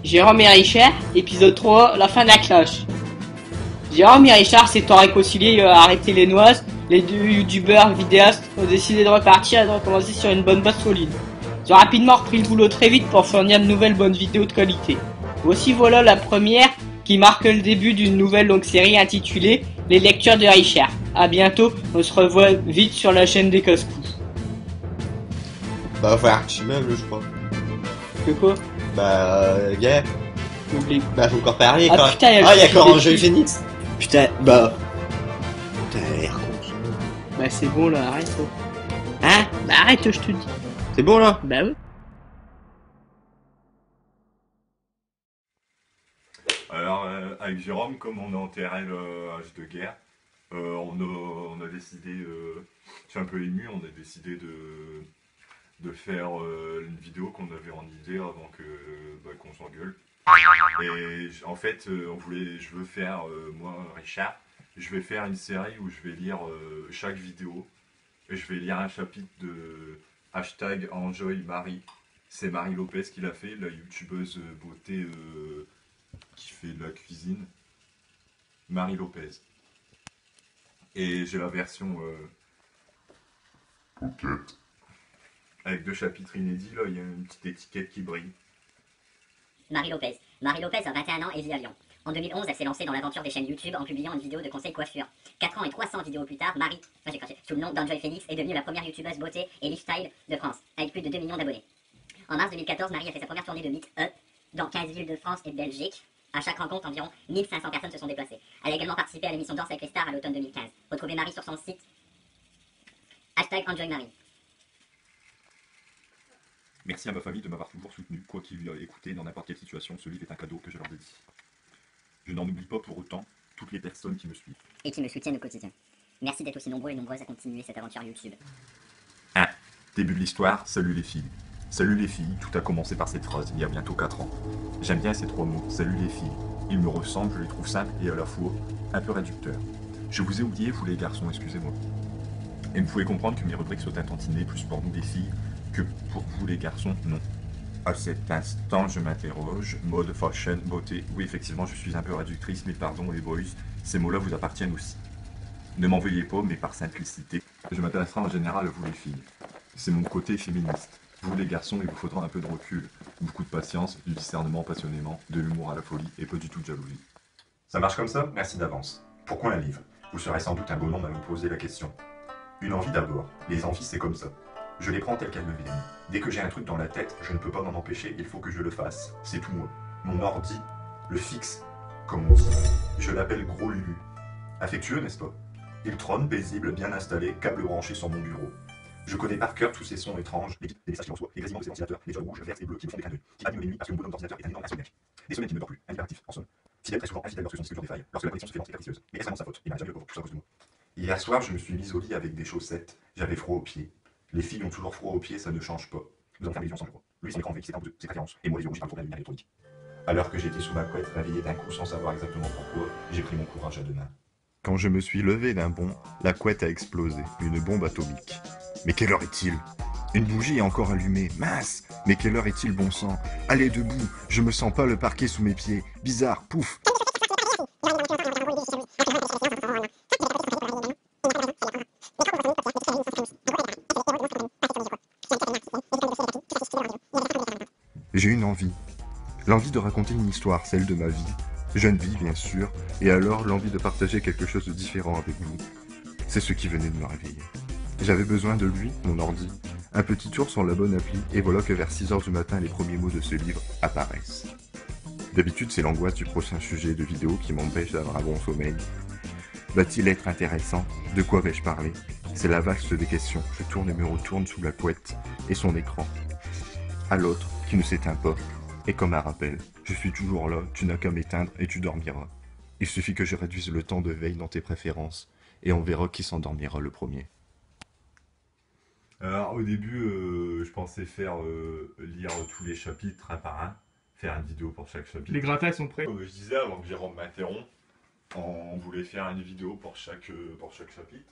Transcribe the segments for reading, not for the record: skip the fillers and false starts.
Jérôme et Richard, épisode 3, la fin de la cloche. Jérôme et Richard s'étant réconciliés à arrêter les noises, les deux youtubeurs vidéastes ont décidé de repartir et de recommencer sur une bonne base solide. Ils ont rapidement repris le boulot très vite pour fournir de nouvelles bonnes vidéos de qualité. Voici voilà la première qui marque le début d'une nouvelle longue série intitulée Les lectures de Richard. A bientôt, on se revoit vite sur la chaîne des casse-coups. Bah, faut Archimel, je crois. Que quoi? Yeah. Oublie. Bah, faut encore parler, Ah quoi. putain, y'a le Ah, y'a petit encore un défi. jeu Phoenix. Putain, bah. Putain, elle a l'air con, ça. Bah c'est bon là, arrête toi. Hein? Bah arrête, je te dis. C'est bon, là? Bah oui. Alors, avec Jérôme, comme on a enterré le H de guerre, on a décidé, je suis un peu ému, on a décidé de faire une vidéo qu'on avait en idée avant qu'on s'engueule. Et en fait, je veux faire, moi, Richard, je vais faire une série où je vais lire chaque vidéo, et je vais lire un chapitre de hashtag Enjoy Marie. C'est Marie Lopez qui l'a fait, la youtubeuse beauté qui fait de la cuisine, Marie Lopez. Et j'ai la version avec 2 chapitres inédits, là, il y a une petite étiquette qui brille. Marie Lopez. Marie Lopez a 21 ans et vit à Lyon. En 2011, elle s'est lancée dans l'aventure des chaînes YouTube en publiant une vidéo de conseil coiffure. 4 ans et 300 vidéos plus tard, Marie, sous le nom d'Enjoy Phoenix, est devenue la première youtubeuse beauté et lifestyle de France, avec plus de 2 millions d'abonnés. En mars 2014, Marie a fait sa première tournée de meet-up dans 15 villes de France et de Belgique. À chaque rencontre, environ 1500 personnes se sont déplacées. Elle a également participé à l'émission Danse avec les stars à l'automne 2015. Retrouvez Marie sur son site hashtag Enjoy Marie. Merci à ma famille de m'avoir toujours soutenu, quoi qu'il ait écouté, dans n'importe quelle situation, ce livre est un cadeau que je leur dédie. Je n'en oublie pas pour autant toutes les personnes qui me suivent. Et qui me soutiennent au quotidien. Merci d'être aussi nombreux et nombreuses à continuer cette aventure YouTube. 1. Début de l'histoire, salut les filles. Salut les filles, tout a commencé par cette phrase, il y a bientôt 4 ans. J'aime bien ces 3 mots, salut les filles. Ils me ressemblent, je les trouve simples et à la fois un peu réducteurs. Je vous ai oublié, vous les garçons, excusez-moi. Et vous pouvez comprendre que mes rubriques sont intentionnées plus pour nous les filles que pour vous les garçons, non. À cet instant, je m'interroge, mode, fashion, beauté. Oui, effectivement, je suis un peu réductrice, mais pardon les boys, ces mots-là vous appartiennent aussi. Ne m'en veuillez pas, mais par simplicité, je m'intéresserai en général à vous les filles. C'est mon côté féministe. Vous les garçons, il vous faudra un peu de recul, beaucoup de patience, du discernement passionnément, de l'humour à la folie et pas du tout de jalousie. Ça marche comme ça? Merci d'avance. Pourquoi un livre? Vous serez sans doute un bon nombre à me poser la question. Une envie d'abord. Les envies, c'est comme ça. Je les prends telles qu'elles me viennent. Dès que j'ai un truc dans la tête, je ne peux pas m'en empêcher, il faut que je le fasse. C'est tout moi. Mon ordi, le fixe, comme on dit. Je l'appelle Gros Lulu. Affectueux, n'est-ce pas? Il trône, paisible, bien installé, câble branché sur mon bureau. Je connais par cœur tous ces sons étranges, les bits, les messages qui reçoit, les grésillements de ses ventilateurs, les joies rouges, vertes et bleues qui me font des clins d'œil, qui animent mes nuits parce que mon bonhomme d'ordinateur est un énorme insomniaque. Des semaines qui ne dorment plus, impératif, en somme. Fidèle très souvent, infidèle lorsque son disque dur défaille, lorsque la connexion se fait lente et capricieuse. Mais est-ce vraiment sa faute? Il m'a jamais mieux pour tout ça à cause de moi. Hier soir, je me suis mis au lit avec des chaussettes. J'avais froid aux pieds. Les filles ont toujours froid aux pieds, ça ne change pas. Nous allons faire l'illusion sans le Lui, c'est l'écran V qui s'éteint de ses préférences, et moi, les yeux rouges par le tour de la lumière électronique. Alors que j'étais sous ma couette, réveillé d'un coup sans savoir exactement pourquoi, j'ai pris mon courage à deux mains. Quand je me suis levé d'un bond, la couette a explosé, une bombe atomique. Mais quelle heure est-il? Une bougie est encore allumée, mince! Mais quelle heure est-il, bon sang? Allez, debout, je me sens pas le parquet sous mes pieds. Bizarre, pouf! J'ai une envie. L'envie de raconter une histoire, celle de ma vie. Jeune vie, bien sûr, et alors l'envie de partager quelque chose de différent avec vous. C'est ce qui venait de me réveiller. J'avais besoin de lui, mon ordi. Un petit tour sur la bonne appli, et voilà que vers 6h du matin, les premiers mots de ce livre apparaissent. D'habitude, c'est l'angoisse du prochain sujet de vidéo qui m'empêche d'avoir un bon sommeil. Va-t-il être intéressant? De quoi vais-je parler? C'est la vaste des questions. Je tourne et me retourne sous la couette et son écran. À l'autre, qui ne s'éteint pas. Et comme un rappel, je suis toujours là, tu n'as qu'à m'éteindre et tu dormiras. Il suffit que je réduise le temps de veille dans tes préférences, et on verra qui s'endormira le premier. Alors au début, je pensais faire lire tous les chapitres un par un, faire une vidéo pour chaque chapitre. Les gratins sont prêts. Je disais avant que Jérôme m'interrompt, on voulait faire une vidéo pour chaque chapitre.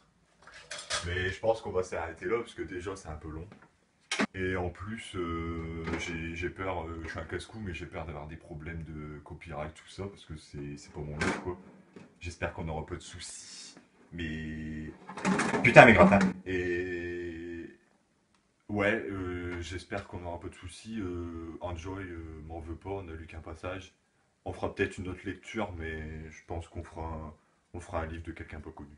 Mais je pense qu'on va s'arrêter là parce que déjà c'est un peu long. Et en plus, j'ai peur, je suis un casse-cou, mais j'ai peur d'avoir des problèmes de copyright, tout ça, parce que c'est pas mon livre, quoi. J'espère qu'on n'aura pas de soucis. Mais. Putain, mais gratin! Et. Ouais, j'espère qu'on n'aura pas de soucis. Enjoy m'en veut pas, on a lu qu'un passage. On fera peut-être une autre lecture, mais je pense qu'on fera un livre de quelqu'un pas connu.